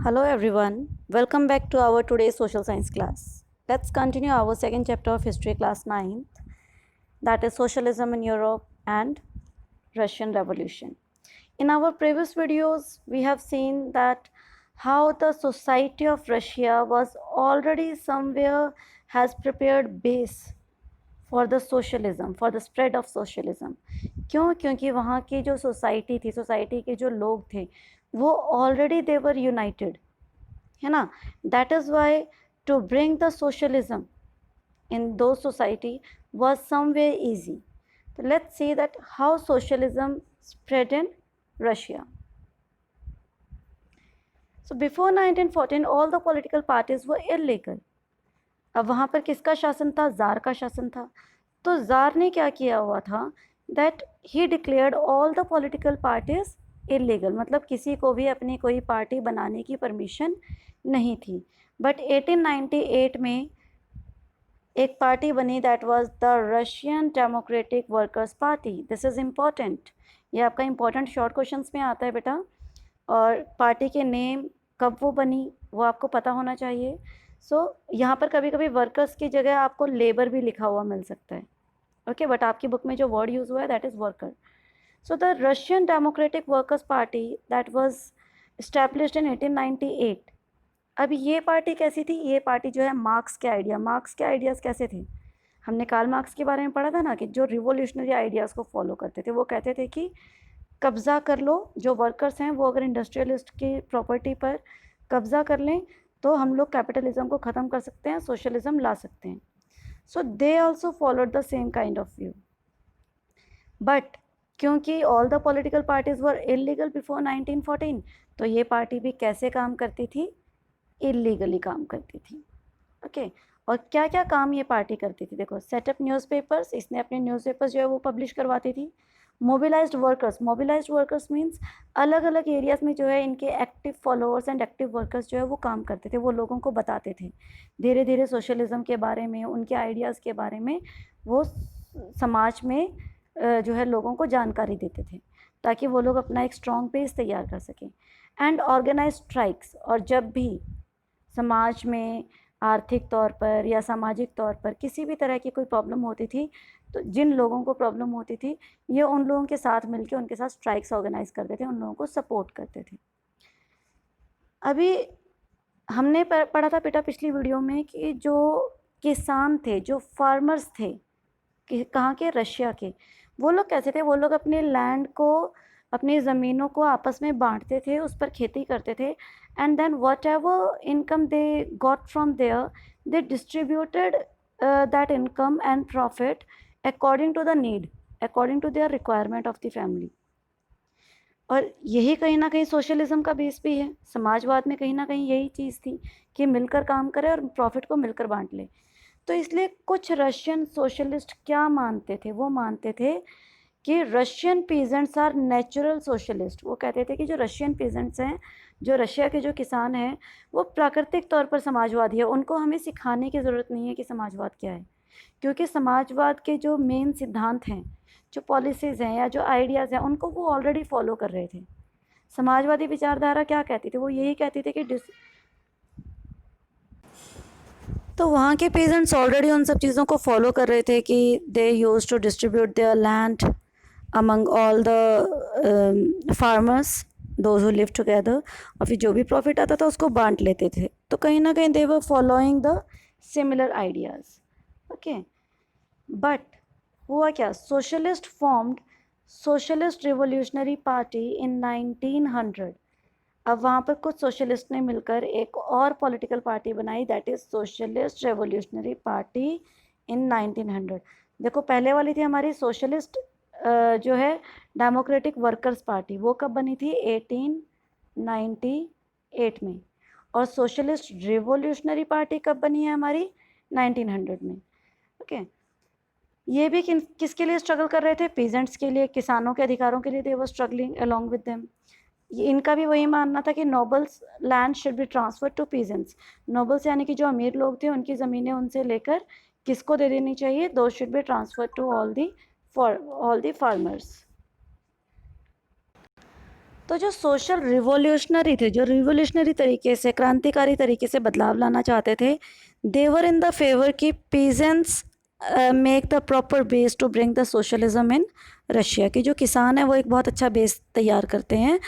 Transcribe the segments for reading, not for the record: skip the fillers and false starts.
Hello everyone, welcome back to our today's social science class. Let's continue our second chapter of history class 9th, that is socialism in Europe and Russian Revolution. In our previous videos, we have seen that how the society of Russia was already somewhere has prepared base for the socialism, for the spread of socialism. क्यों? क्योंकि वहाँ की जो society थी, society के जो लोग थे, वो ऑलरेडी दे वर यूनाइटेड, है ना. That is why to bring the socialism in the society was somewhere easy. So let's see that how socialism spread in Russia. So before 1914 all the political parties were illegal. अब वहाँ पर किसका शासन था? ज़ार का शासन था. तो ज़ार ने क्या किया हुआ था? That he declared all the political parties illegal, मतलब किसी को भी अपनी कोई पार्टी बनाने की परमिशन नहीं थी. बट 1898 में एक पार्टी बनी, that was the Russian democratic workers party. This is important, ये आपका इम्पॉर्टेंट शॉर्ट क्वेश्चंस में आता है बेटा. और पार्टी के नेम कब वो बनी वो आपको पता होना चाहिए. यहाँ पर कभी कभी वर्कर्स की जगह आपको लेबर भी लिखा हुआ मिल सकता है. ओके, बट आपकी बुक में जो वर्ड यूज़ हुआ है that is worker. So the Russian democratic workers party that was established in 1898. अब ये पार्टी कैसी थी? ये पार्टी जो है मार्क्स के आइडियाज़ कैसे थे? हमने कार्ल मार्क्स के बारे में पढ़ा था ना, कि जो रिवोल्यूशनरी आइडियाज़ को फॉलो करते थे. वो कहते थे कि कब्ज़ा कर लो, जो वर्कर्स हैं वो अगर इंडस्ट्रियलिस्ट की प्रॉपर्टी पर कब्ज़ा कर लें तो हम लोग कैपिटलिज्म को ख़त्म कर सकते हैं, सोशलिज्म ला सकते हैं. So they also followed the same kind of view. But क्योंकि all the political parties were illegal before 1914, तो ये पार्टी भी कैसे काम करती थी? इलीगली काम करती थी. ओके, और क्या क्या काम ये पार्टी करती थी? देखो, सेटअप न्यूज़पेपर्स, इसने अपने न्यूज़पेपर्स जो है वो पब्लिश करवाती थी. मोबिलाइज्ड वर्कर्स मीन्स अलग अलग एरियाज़ में जो है इनके active followers and active workers जो है वो काम करते थे. वो लोगों को बताते थे धीरे धीरे सोशलिज्म के बारे में, उनके आइडियाज़ के बारे में. वो समाज में जो है लोगों को जानकारी देते थे ताकि वो लोग अपना एक स्ट्रॉन्ग बेस तैयार कर सकें. एंड ऑर्गेनाइज स्ट्राइक्स, और जब भी समाज में आर्थिक तौर पर या सामाजिक तौर पर किसी भी तरह की कोई प्रॉब्लम होती थी, तो जिन लोगों को प्रॉब्लम होती थी ये उन लोगों के साथ मिलकर उनके साथ स्ट्राइक्स ऑर्गेनाइज करते थे, उन लोगों को सपोर्ट करते थे. अभी हमने पढ़ा था बेटा पिछली वीडियो में कि जो किसान थे, जो फार्मर्स थे, कहाँ के? रशिया के. वो लोग कैसे थे? वो लोग अपने लैंड को, अपनी ज़मीनों को आपस में बांटते थे, उस पर खेती करते थे. And then whatever income they got from there, they distributed that income and profit according to the need, according to their requirement of the family. और यही कहीं ना कहीं सोशलिज्म का बेस भी है. समाजवाद में कहीं ना कहीं यही चीज़ थी कि मिलकर काम करें और प्रॉफिट को मिलकर बांट ले. तो इसलिए कुछ रशियन सोशलिस्ट क्या मानते थे? वो मानते थे कि Russian peasants are natural socialist. वो कहते थे कि जो रशियन पीजेंट्स हैं, जो रशिया के जो किसान हैं, वो प्राकृतिक तौर पर समाजवादी है. उनको हमें सिखाने की ज़रूरत नहीं है कि समाजवाद क्या है, क्योंकि समाजवाद के जो मेन सिद्धांत हैं, जो पॉलिसीज़ हैं या जो आइडियाज़ हैं, उनको वो ऑलरेडी फॉलो कर रहे थे. समाजवादी विचारधारा क्या कहती थी? वो यही कहती थी कि तो वहाँ के पेजेंट्स ऑलरेडी उन सब चीज़ों को फॉलो कर रहे थे कि they use to distribute their land among all the farmers, those who live together. और फिर जो भी प्रॉफिट आता था उसको बांट लेते थे. तो कहीं ना कहीं they were following the similar ideas. Okay, but हुआ क्या? Socialist formed socialist revolutionary party in 1900. अब वहाँ पर कुछ सोशलिस्ट ने मिलकर एक और पॉलिटिकल पार्टी बनाई, that is socialist revolutionary party in 1900. देखो, पहले वाली थी हमारी सोशलिस्ट जो है डेमोक्रेटिक वर्कर्स पार्टी, वो कब बनी थी? 1898 में. और सोशलिस्ट रिवोल्यूशनरी पार्टी कब बनी है हमारी? 1900 में. ओके, ये भी किसके लिए स्ट्रगल कर रहे थे? पीजेंट्स के लिए, किसानों के अधिकारों के लिए. They were struggling along with them. इनका भी वही मानना था कि nobles land should be transfer to peasants. Nobles यानी कि जो अमीर लोग थे, उनकी ज़मीनें उनसे लेकर किसको दे देनी चाहिए? Though should be transfer to all the farmers. तो जो सोशल रिवोल्यूशनरी थे, जो रिवोल्यूशनरी तरीके से, क्रांतिकारी तरीके से बदलाव लाना चाहते थे, देवर इन द फेवर कि peasants make the proper base to bring the socialism in Russia. कि जो किसान है वो एक बहुत अच्छा बेस तैयार करते हैं।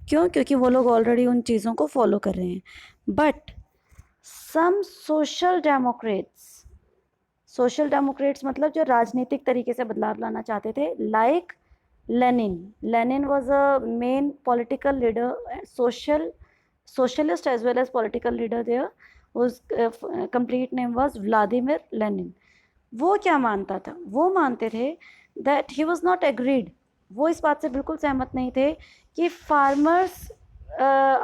क्यों? क्योंकि वो लोग ऑलरेडी उन चीज़ों को फॉलो कर रहे हैं। बट सम सोशल डेमोक्रेट्स मतलब जो राजनीतिक तरीके से बदलाव लाना चाहते थे, like Lenin was a main political leader, socialist as well as political leader there, whose complete name was Vladimir Lenin. वो क्या मानता था? वो मानते थे that he was not agreed, वो इस बात से बिल्कुल सहमत नहीं थे कि farmers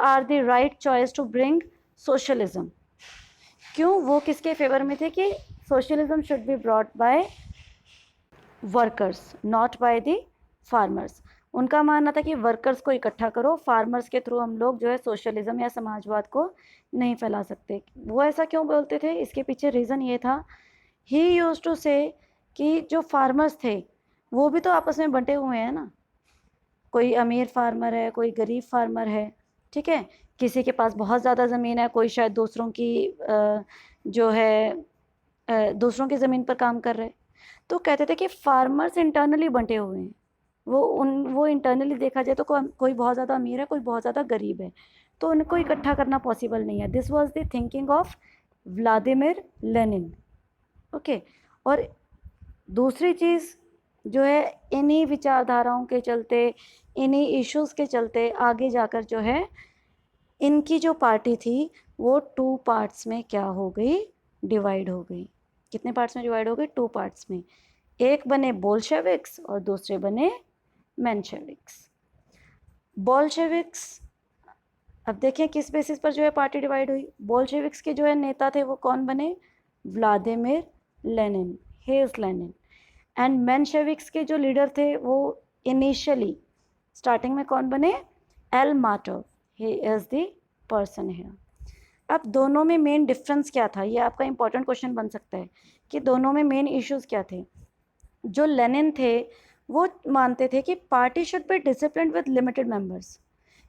are the right choice to bring socialism. क्यों? वो किसके फेवर में थे कि socialism should be brought by workers, not by the farmers. उनका मानना था कि वर्कर्स को इकट्ठा करो, फार्मर्स के थ्रू हम लोग जो है सोशलिज्म या समाजवाद को नहीं फैला सकते। वो ऐसा क्यों बोलते थे? इसके पीछे रीज़न ये था, ही यूज्ड टू से कि जो फार्मर्स थे वो भी तो आपस में बंटे हुए हैं ना, कोई अमीर फार्मर है, कोई गरीब फार्मर है, ठीक है, किसी के पास बहुत ज़्यादा ज़मीन है, कोई शायद दूसरों की जो है दूसरों की ज़मीन पर काम कर रहे। तो कहते थे कि फार्मर्स इंटरनली बंटे हुए हैं, वो इंटरनली देखा जाए तो कोई बहुत ज़्यादा अमीर है, कोई बहुत ज़्यादा गरीब है, तो उनको इकट्ठा करना पॉसिबल नहीं है। This was the thinking of Vladimir Lenin. Okay. और दूसरी चीज़ जो है, इन्हीं विचारधाराओं के चलते, इन्हीं इश्यूज़ के चलते आगे जाकर जो है इनकी जो पार्टी थी वो 2 पार्ट्स में क्या हो गई? डिवाइड हो गई। कितने पार्ट्स में डिवाइड हो गई? 2 पार्ट्स में। एक बने बोल्शेविक्स और दूसरे बने मेंशेविक्स। बोल्शेविक्स, अब देखें किस बेसिस पर जो है पार्टी डिवाइड हुई। बोल्शेविक्स के जो है नेता थे वो कौन बने? व्लादिमिर लेनिन, हेज लेनिन। एंड मेंशेविक्स के जो लीडर थे वो इनिशियली स्टार्टिंग में कौन बने? L Martov, he is the person here. अब दोनों में मेन डिफरेंस क्या था? ये आपका इंपॉर्टेंट क्वेश्चन बन सकता है कि दोनों में मेन इश्यूज क्या थे। जो लेनिन थे वो मानते थे कि party should be discipline with limited members,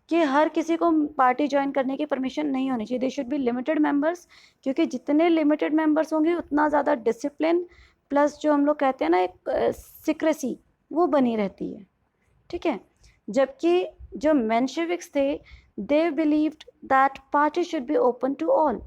कि हर किसी को पार्टी ज्वाइन करने की परमिशन नहीं होनी चाहिए, they should be limited members, क्योंकि जितने लिमिटेड मेंबर्स होंगे उतना ज़्यादा डिसिप्लिन प्लस जो हम लोग कहते हैं ना एक सीक्रेसी, वो बनी रहती है, ठीक है। जबकि जो मेंशेविक्स थे, they believed that party should be open to all,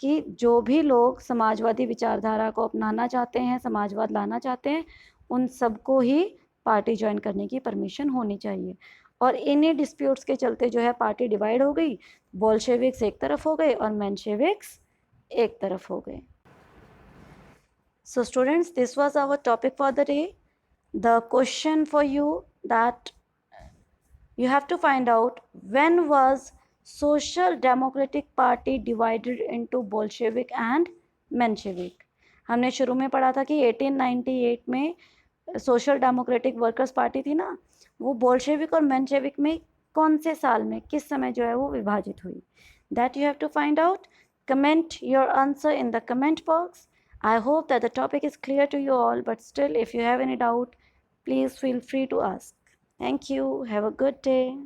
कि जो भी लोग समाजवादी विचारधारा को अपनाना चाहते हैं, समाजवाद लाना चाहते हैं, उन सबको ही पार्टी ज्वाइन करने की परमिशन होनी चाहिए। और इन्हीं डिस्प्यूट्स के चलते जो है पार्टी डिवाइड हो गई, बोल्शेविक्स एक तरफ हो गए और मेंशेविक्स एक तरफ हो गए। So students, this was our topic for the day. The question for you that you have to find out, when was Social Democratic Party divided into Bolshevik and Menshevik? हमने शुरू में पढ़ा था कि 1898 में सोशल डेमोक्रेटिक वर्कर्स पार्टी थी ना, वो बोल्शेविक और मेंशेविक में कौन से साल में, किस समय जो है वो विभाजित हुई? That you have to find out. Comment your answer in the comment box. I hope that the topic is clear to you all, but still if you have any doubt, please feel free to ask. Thank you. Have a good day.